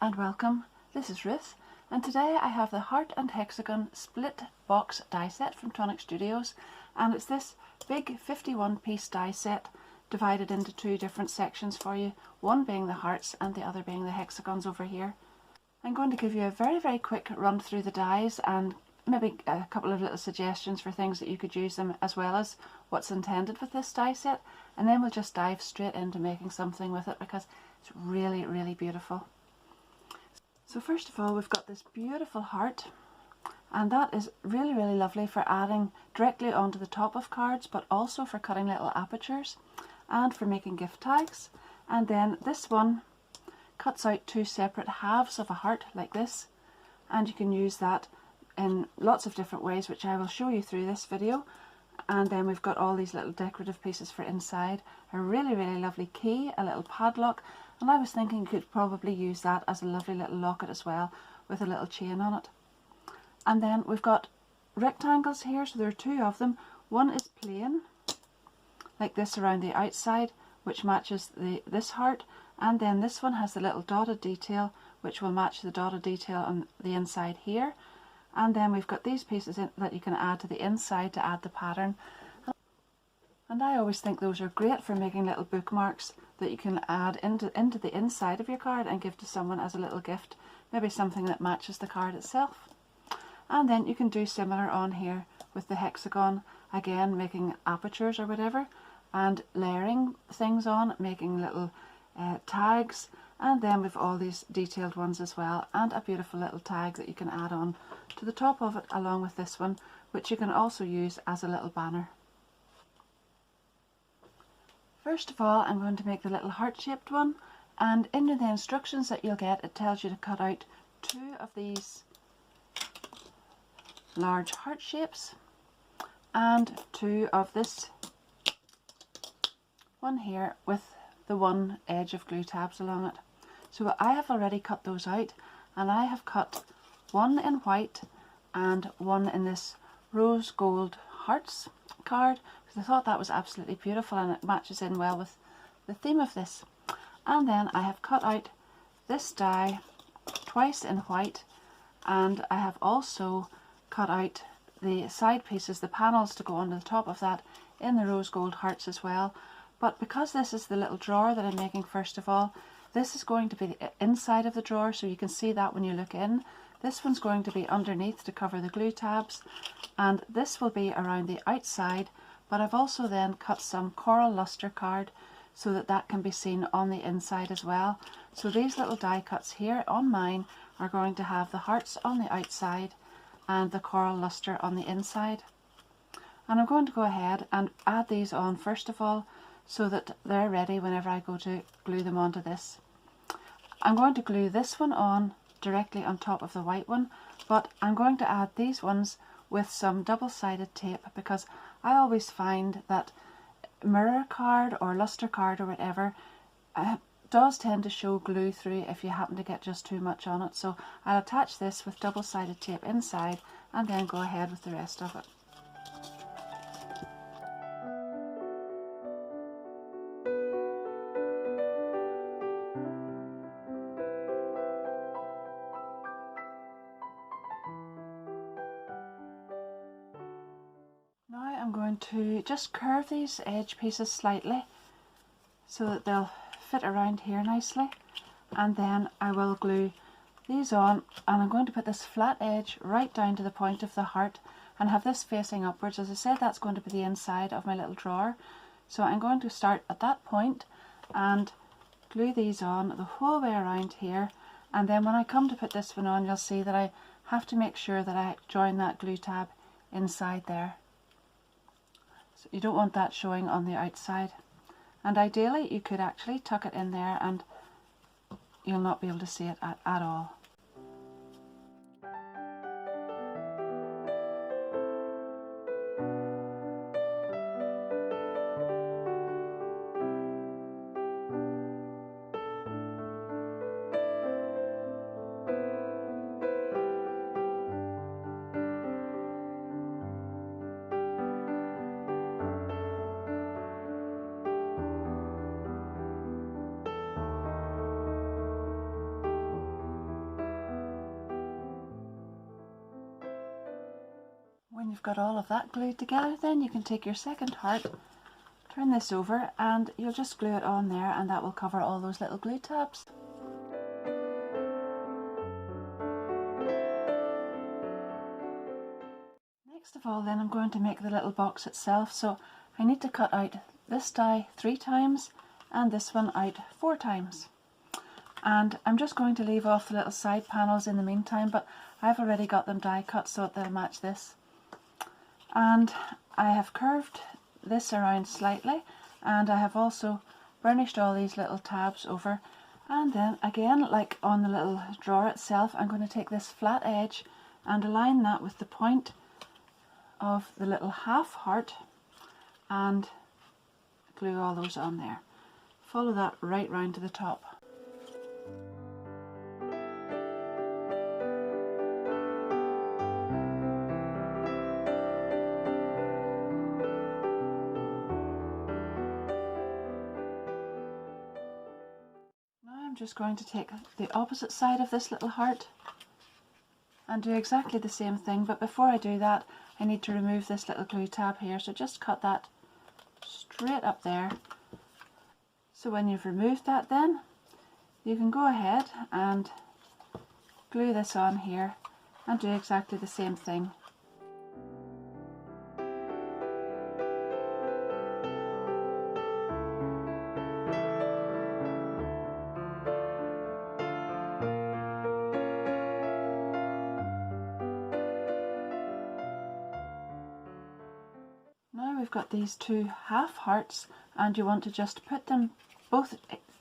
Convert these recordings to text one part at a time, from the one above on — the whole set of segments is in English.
and welcome. This is Ruth, and today I have the Heart and Hexagon split box die set from TONIC Studios, and it's this big 51 piece die set divided into two different sections for you, one being the hearts and the other being the hexagons over here. I'm going to give you a very quick run through the dies and maybe a couple of little suggestions for things that you could use them, as well as what's intended with this die set, and then we'll just dive straight into making something with it because it's really beautiful. So first of all, we've got this beautiful heart, and that is really lovely for adding directly onto the top of cards, but also for cutting little apertures and for making gift tags. And then this one cuts out two separate halves of a heart like this, and you can use that in lots of different ways, which I will show you through this video. And then we've got all these little decorative pieces for inside, a really lovely key, a little padlock, and I was thinking you could probably use that as a lovely little locket as well, with a little chain on it. And then we've got rectangles here, so there are two of them. One is plain, like this around the outside, which matches this heart, and then this one has the little dotted detail, which will match the dotted detail on the inside here. And then we've got these pieces that you can add to the inside to add the pattern. And I always think those are great for making little bookmarks that you can add into the inside of your card and give to someone as a little gift, maybe something that matches the card itself. And then you can do similar on here with the hexagon, again making apertures or whatever, and layering things on, making little tags. And then we've all these detailed ones as well, and a beautiful little tag that you can add on to the top of it along with this one, which you can also use as a little banner. First of all, I'm going to make the little heart-shaped one, and in the instructions that you'll get, it tells you to cut out two of these large heart shapes and two of this one here with the one edge of glue tabs along it. So I have already cut those out, and I have cut one in white and one in this rose gold hearts card, because I thought that was absolutely beautiful and it matches in well with the theme of this. And then I have cut out this die twice in white, and I have also cut out the side pieces, the panels to go on the top of that, in the rose gold hearts as well. But because this is the little drawer that I'm making first of all, this is going to be the inside of the drawer, so you can see that when you look in. This one's going to be underneath to cover the glue tabs, and this will be around the outside, but I've also then cut some coral luster card so that that can be seen on the inside as well. So these little die cuts here on mine are going to have the hearts on the outside and the coral luster on the inside. And I'm going to go ahead and add these on first of all, so that they're ready whenever I go to glue them onto this. I'm going to glue this one on directly on top of the white one, but I'm going to add these ones with some double-sided tape, because I always find that mirror card or luster card or whatever does tend to show glue through if you happen to get just too much on it. So I'll attach this with double-sided tape inside and then go ahead with the rest of it. Now I'm going to just curve these edge pieces slightly so that they'll fit around here nicely, and then I will glue these on, and I'm going to put this flat edge right down to the point of the heart and have this facing upwards. As I said, that's going to be the inside of my little drawer, so I'm going to start at that point and glue these on the whole way around here, and then when I come to put this one on, you'll see that I have to make sure that I join that glue tab inside there. So you don't want that showing on the outside, and ideally you could actually tuck it in there and you'll not be able to see it at all. you've got all of that glued together, then you can take your second heart, turn this over, and you'll just glue it on there, and that will cover all those little glue tabs. Next of all then, I'm going to make the little box itself, so I need to cut out this die 3 times and this one out 4 times. And I'm just going to leave off the little side panels in the meantime, but I've already got them die cut so they'll match this. And I have curved this around slightly, and I have also burnished all these little tabs over. And then again, like on the little drawer itself, I'm going to take this flat edge and align that with the point of the little half heart and glue all those on there. Follow that right round to the top. I'm just going to take the opposite side of this little heart and do exactly the same thing, but before I do that I need to remove this little glue tab here, so just cut that straight up there. So when you've removed that, then you can go ahead and glue this on here and do exactly the same thing. Now we've got these 2 half hearts, and you want to just put them both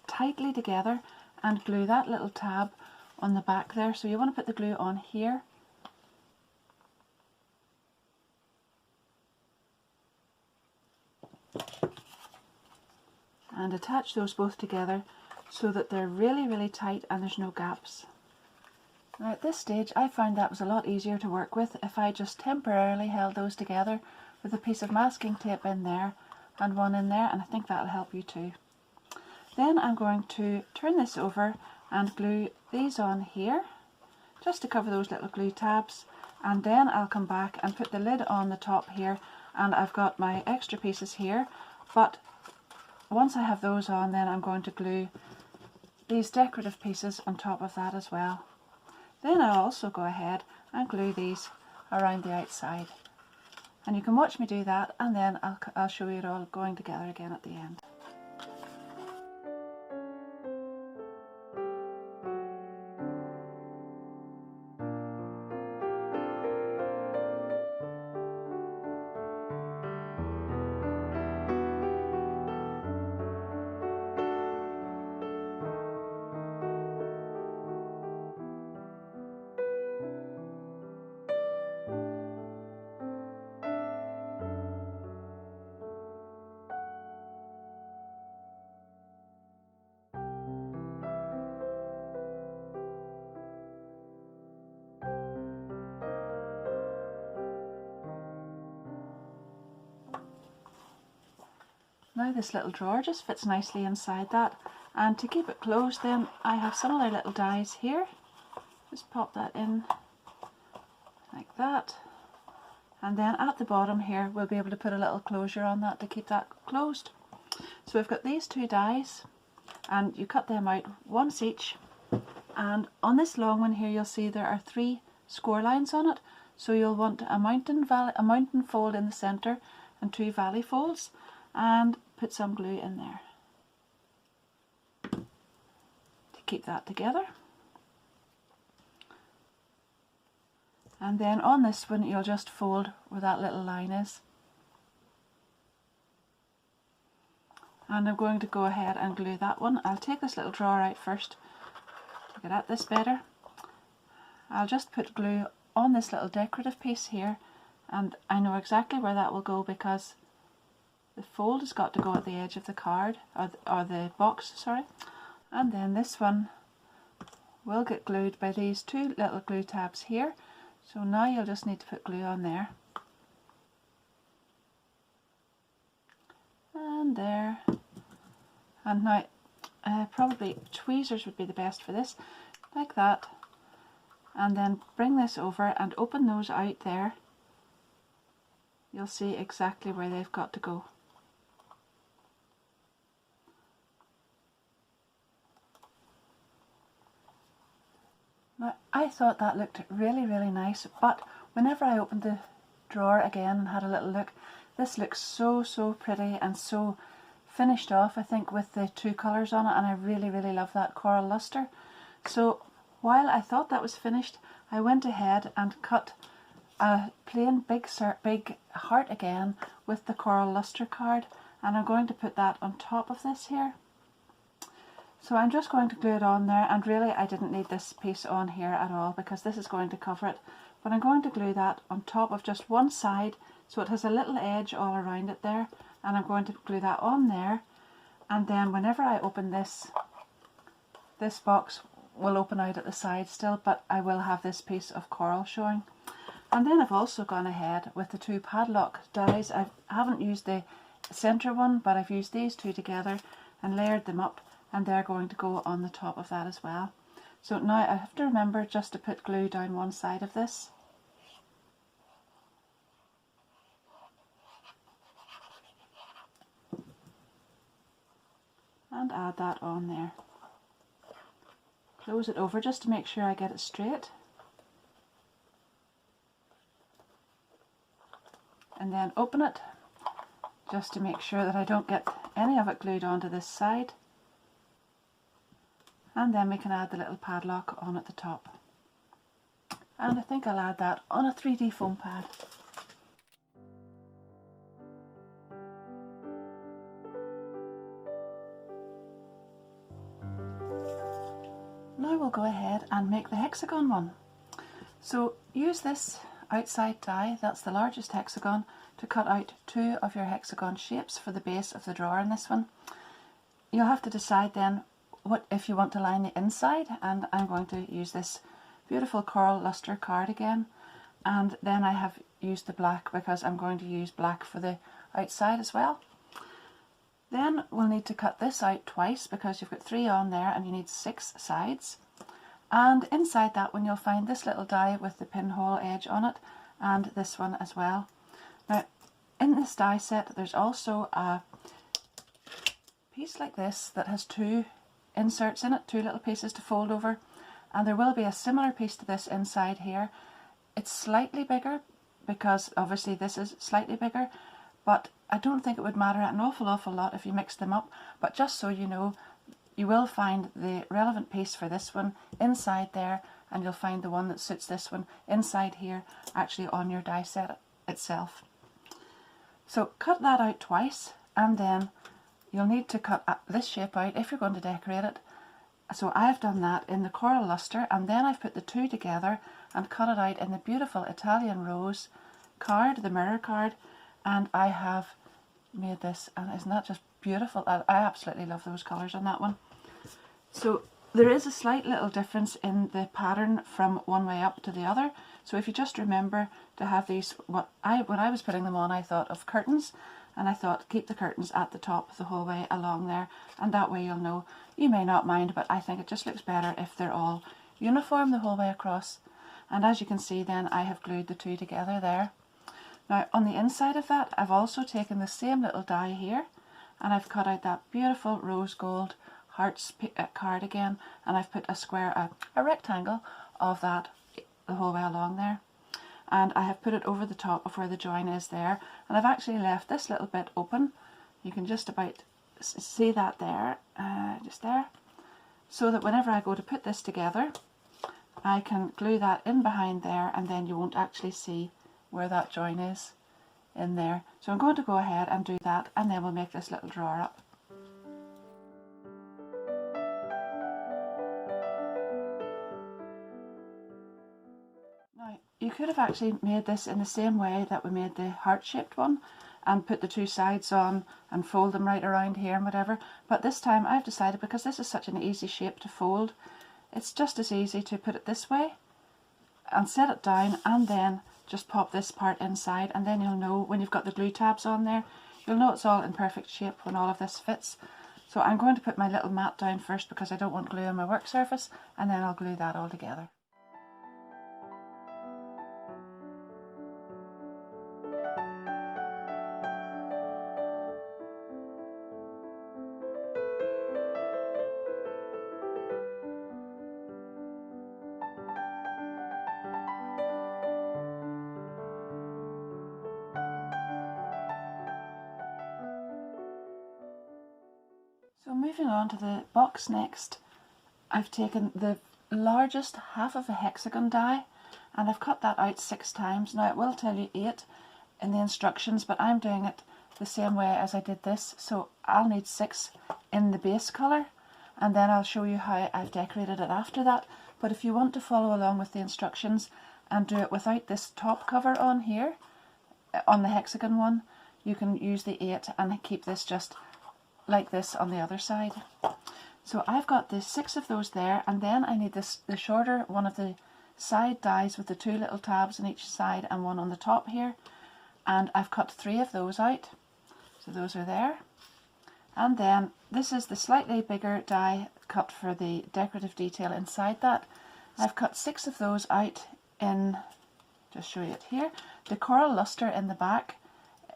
tightly together and glue that little tab on the back there. So you want to put the glue on here and attach those both together so that they're really tight and there's no gaps. Now at this stage I found that was a lot easier to work with if I just temporarily held those together with a piece of masking tape in there and one in there, and I think that'll help you too. Then I'm going to turn this over and glue these on here just to cover those little glue tabs, and then I'll come back and put the lid on the top here, and I've got my extra pieces here, but once I have those on, then I'm going to glue these decorative pieces on top of that as well. Then I'll also go ahead and glue these around the outside. And you can watch me do that, and then I'll show you it all going together again at the end. Now this little drawer just fits nicely inside that, and to keep it closed then I have some other little dies here. Just pop that in like that, and then at the bottom here we'll be able to put a little closure on that to keep that closed. So we've got these 2 dies, and you cut them out once each, and on this long one here you'll see there are 3 score lines on it, so you'll want a mountain fold in the centre and 2 valley folds, and put some glue in there to keep that together. And then on this one you'll just fold where that little line is, and I'm going to go ahead and glue that one. I'll take this little drawer out first to get at this better. I'll just put glue on this little decorative piece here, and I know exactly where that will go because the fold has got to go at the edge of the card, or the box, sorry. And then this one will get glued by these 2 little glue tabs here. So now you'll just need to put glue on there. And there. And now probably tweezers would be the best for this. Like that. And then bring this over and open those out there you'll see exactly where they've got to go. Now, I thought that looked really, really nice, but whenever I opened the drawer again and had a little look, this looks so, so pretty and so finished off, I think, with the two colours on it, and I really, really love that coral luster. So while I thought that was finished, I went ahead and cut a plain big heart again with the coral luster card, and I'm going to put that on top of this here. So I'm just going to glue it on there, and really I didn't need this piece on here at all because this is going to cover it, but I'm going to glue that on top of just one side so it has a little edge all around it there, and I'm going to glue that on there, and then whenever I open this box will open out at the side still, but I will have this piece of coral showing. And then I've also gone ahead with the two padlock dies. I haven't used the centre one, but I've used these two together and layered them up, and they're going to go on the top of that as well. So now I have to remember just to put glue down one side of this. And add that on there. Close it over just to make sure I get it straight. And then open it just to make sure that I don't get any of it glued onto this side. And then we can add the little padlock on at the top. And I think I'll add that on a 3D foam pad. Now we'll go ahead and make the hexagon one. So use this outside die, that's the largest hexagon, to cut out two of your hexagon shapes for the base of the drawer in this one. You'll have to decide then what if you want to line the inside, and I'm going to use this beautiful coral luster card again, and then I have used the black because I'm going to use black for the outside as well. Then we'll need to cut this out twice because you've got 3 on there and you need 6 sides. And inside that one you'll find this little die with the pinhole edge on it, and this one as well. Now in this die set there's also a piece like this that has 2 inserts in it, 2 little pieces to fold over, and there will be a similar piece to this inside here. It's slightly bigger because obviously this is slightly bigger, but I don't think it would matter an awful lot if you mix them up. But just so you know, you will find the relevant piece for this one inside there, and you'll find the one that suits this one inside here, actually on your die set itself. So cut that out twice, and then you'll need to cut this shape out if you're going to decorate it. So I've done that in the coral luster, and then I've put the two together and cut it out in the beautiful Italian rose card, the mirror card, and I have made this, and isn't that just beautiful? I absolutely love those colours on that one. So there is a slight little difference in the pattern from one way up to the other, so if you just remember to have these, when I was putting them on I thought of curtains, and I thought keep the curtains at the top the whole way along there, and that way you'll know. You may not mind, but I think it just looks better if they're all uniform the whole way across. And as you can see then, I have glued the two together there. Now on the inside of that I've also taken the same little die here, and I've cut out that beautiful rose gold hearts card again, and I've put a square, a rectangle of that the whole way along there. And I have put it over the top of where the join is there, and I've actually left this little bit open. You can just about see that there, just there, so that whenever I go to put this together I can glue that in behind there, and then you won't actually see where that join is in there. So I'm going to go ahead and do that, and then we'll make this little drawer up. Now you could have actually made this in the same way that we made the heart-shaped one, and put the two sides on and fold them right around here and whatever, but this time I've decided, because this is such an easy shape to fold, it's just as easy to put it this way and set it down, and then just pop this part inside, and then you'll know when you've got the glue tabs on there, you'll know it's all in perfect shape when all of this fits. So I'm going to put my little mat down first because I don't want glue on my work surface, and then I'll glue that all together. moving on to the box next, I've taken the largest half of a hexagon die and I've cut that out 6 times. Now it will tell you 8 in the instructions, but I'm doing it the same way as I did this, so I'll need 6 in the base colour, and then I'll show you how I've decorated it after that. But if you want to follow along with the instructions and do it without this top cover on here, on the hexagon one, you can use the 8 and keep this just like this on the other side. So I've got the 6 of those there, and then I need the shorter one of the side dies with the 2 little tabs on each side and one on the top here, and I've cut 3 of those out, so those are there. And then this is the slightly bigger die cut for the decorative detail inside that. I've cut 6 of those out in, just show you it here, the coral luster in the back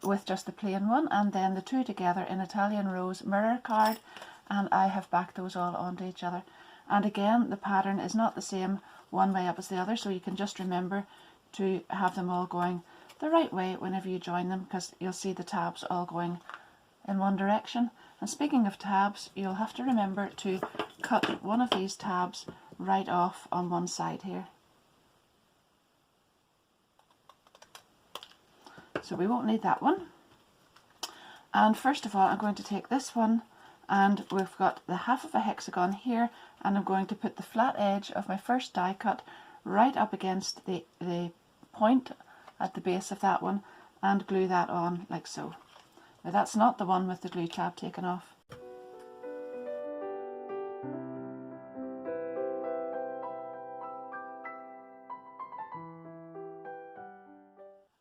with just the plain one, and then the 2 together in Italian Rose mirror card, and I have backed those all onto each other. And again, the pattern is not the same one way up as the other, so you can just remember to have them all going the right way whenever you join them, because you'll see the tabs all going in one direction. And speaking of tabs, you'll have to remember to cut one of these tabs right off on one side here. So we won't need that one. And first of all, I'm going to take this one, and we've got the half of a hexagon here, and I'm going to put the flat edge of my first die cut right up against the point at the base of that one and glue that on like so. Now that's not the one with the glue tab taken off.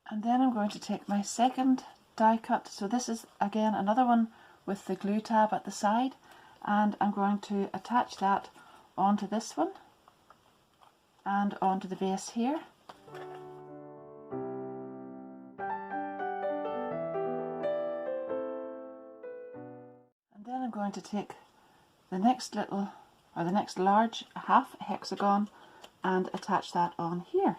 And then I'm going to take my second die cut, so this is again another one with the glue tab at the side, and I'm going to attach that onto this one and onto the base here. And then I'm going to take the next little, or the next large half hexagon and attach that on here.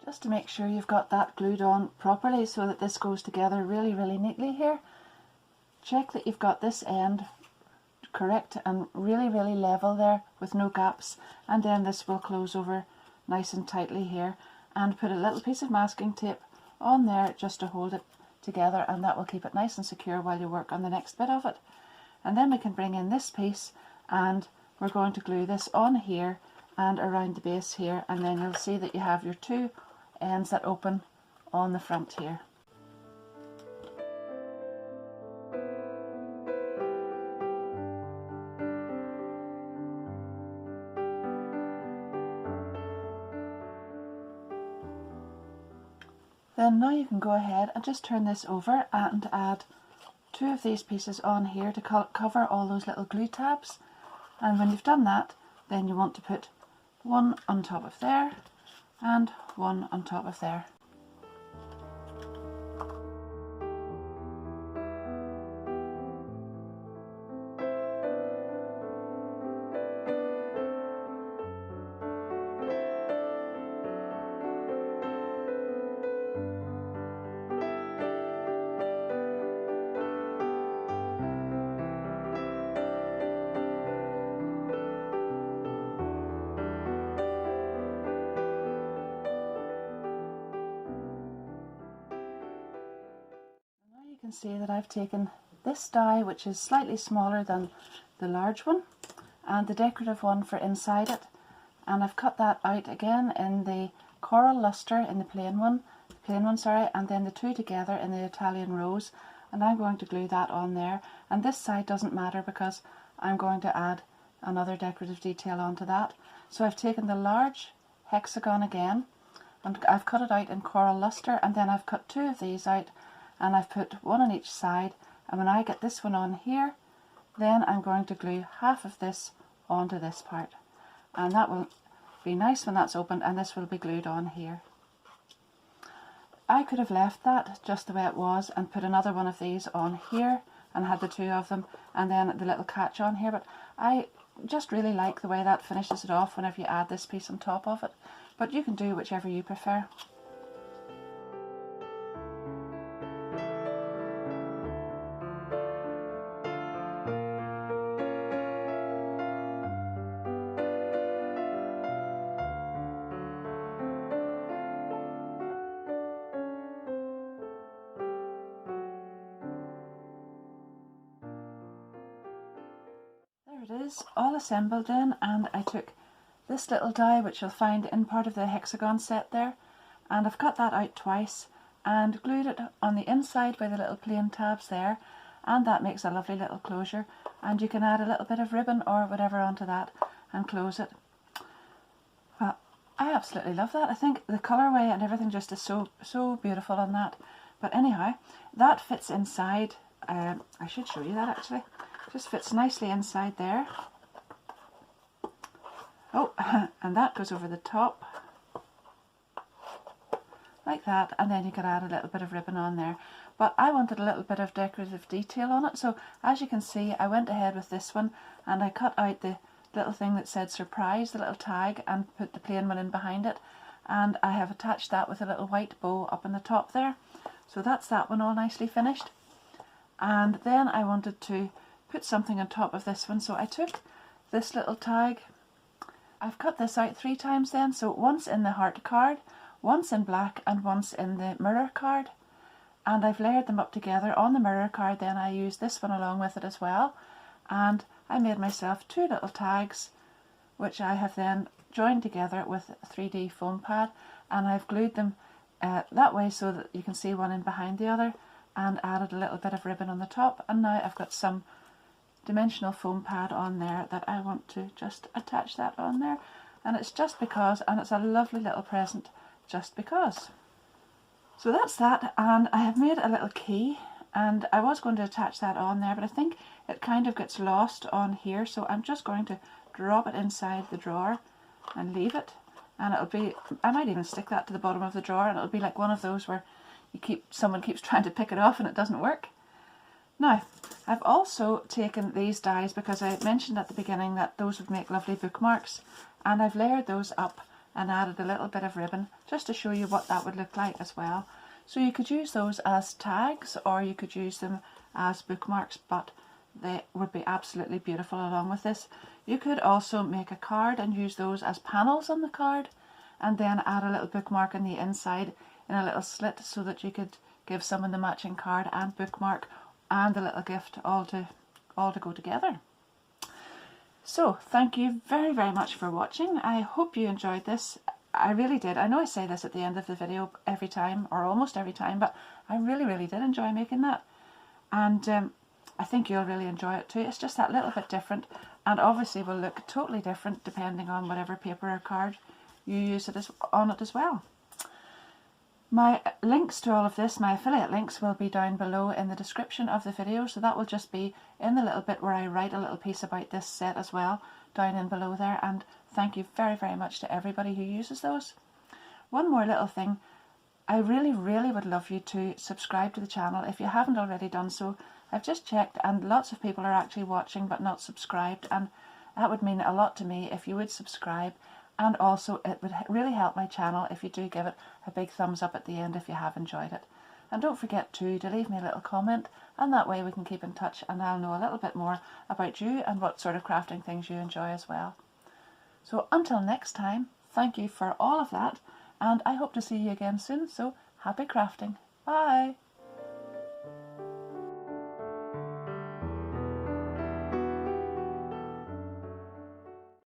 Just to make sure you've got that glued on properly so that this goes together really, really neatly here. Check that you've got this end correct and really, really level there with no gaps, and then this will close over nice and tightly here, and put a little piece of masking tape on there just to hold it together, and that will keep it nice and secure while you work on the next bit of it. And then we can bring in this piece, and we're going to glue this on here and around the base here, and then you'll see that you have your 2 ends that open on the front here. Then now you can go ahead and just turn this over and add 2 of these pieces on here to cover all those little glue tabs. And when you've done that, then you want to put one on top of there and one on top of there. See that I've taken this die, which is slightly smaller than the large one, and the decorative one for inside it, and I've cut that out again in the coral luster in the plain one, and then the 2 together in the Italian Rose, and I'm going to glue that on there. And this side doesn't matter because I'm going to add another decorative detail onto that. So I've taken the large hexagon again, and I've cut it out in coral luster, and then I've cut 2 of these out, and I've put one on each side, and when I get this one on here, then I'm going to glue half of this onto this part, and that will be nice when that's opened, and this will be glued on here. I could have left that just the way it was and put another one of these on here and had the 2 of them and then the little catch on here, but I just really like the way that finishes it off whenever you add this piece on top of it, but you can do whichever you prefer. it is all assembled in, and I took this little die which you'll find in part of the Hexagon set there, and I've cut that out twice and glued it on the inside by the little plain tabs there, and that makes a lovely little closure, and you can add a little bit of ribbon or whatever onto that and close it. Well, I absolutely love that. I think the colourway and everything just is so beautiful on that. But anyhow, that fits inside. I should show you that actually. Just fits nicely inside there. Oh, and that goes over the top like that, and then you could add a little bit of ribbon on there. But I wanted a little bit of decorative detail on it, so as you can see I went ahead with this one, and I cut out the little thing that said surprise, the little tag, and put the plain one in behind it, and I have attached that with a little white bow up on the top there. So that's that one all nicely finished. And then I wanted to put something on top of this one, so I took this little tag. I've cut this out 3 times then, so once in the heart card, once in black, and once in the mirror card, and I've layered them up together. On the mirror card then I used this one along with it as well, and I made myself 2 little tags which I have then joined together with a 3D foam pad, and I've glued them that way so that you can see one in behind the other, and added a little bit of ribbon on the top, and now I've got some dimensional foam pad on there that I want to just attach that on there, and it's just because, and it's a lovely little present just because. So that's that, and I have made a little key, and I was going to attach that on there, but I think it kind of gets lost on here, so I'm just going to drop it inside the drawer and leave it, and it'll be, I might even stick that to the bottom of the drawer, and it'll be like one of those where someone keeps trying to pick it off and it doesn't work. Now, I've also taken these dies because I mentioned at the beginning that those would make lovely bookmarks, and I've layered those up and added a little bit of ribbon just to show you what that would look like as well. So you could use those as tags or you could use them as bookmarks, but they would be absolutely beautiful along with this. You could also make a card and use those as panels on the card, and then add a little bookmark on the inside in a little slit so that you could give someone the matching card and bookmark and the little gift all to go together. So thank you very much for watching. I hope you enjoyed this. I really did. I know I say this at the end of the video every time, or almost every time, but I really did enjoy making that, and I think you'll really enjoy it too. It's just that little bit different, and obviously will look totally different depending on whatever paper or card you use on it as well. My links to all of this, my affiliate links, will be down below in the description of the video, so that will just be in the little bit where I write a little piece about this set as well, down in below there, and thank you very much to everybody who uses those. One more little thing, I really would love you to subscribe to the channel if you haven't already done so. I've just checked and lots of people are actually watching but not subscribed, and that would mean a lot to me if you would subscribe. And also it would really help my channel if you do give it a big thumbs up at the end if you have enjoyed it. And don't forget to leave me a little comment, and that way we can keep in touch and I'll know a little bit more about you and what sort of crafting things you enjoy as well. So until next time, thank you for all of that, and I hope to see you again soon, so happy crafting. Bye!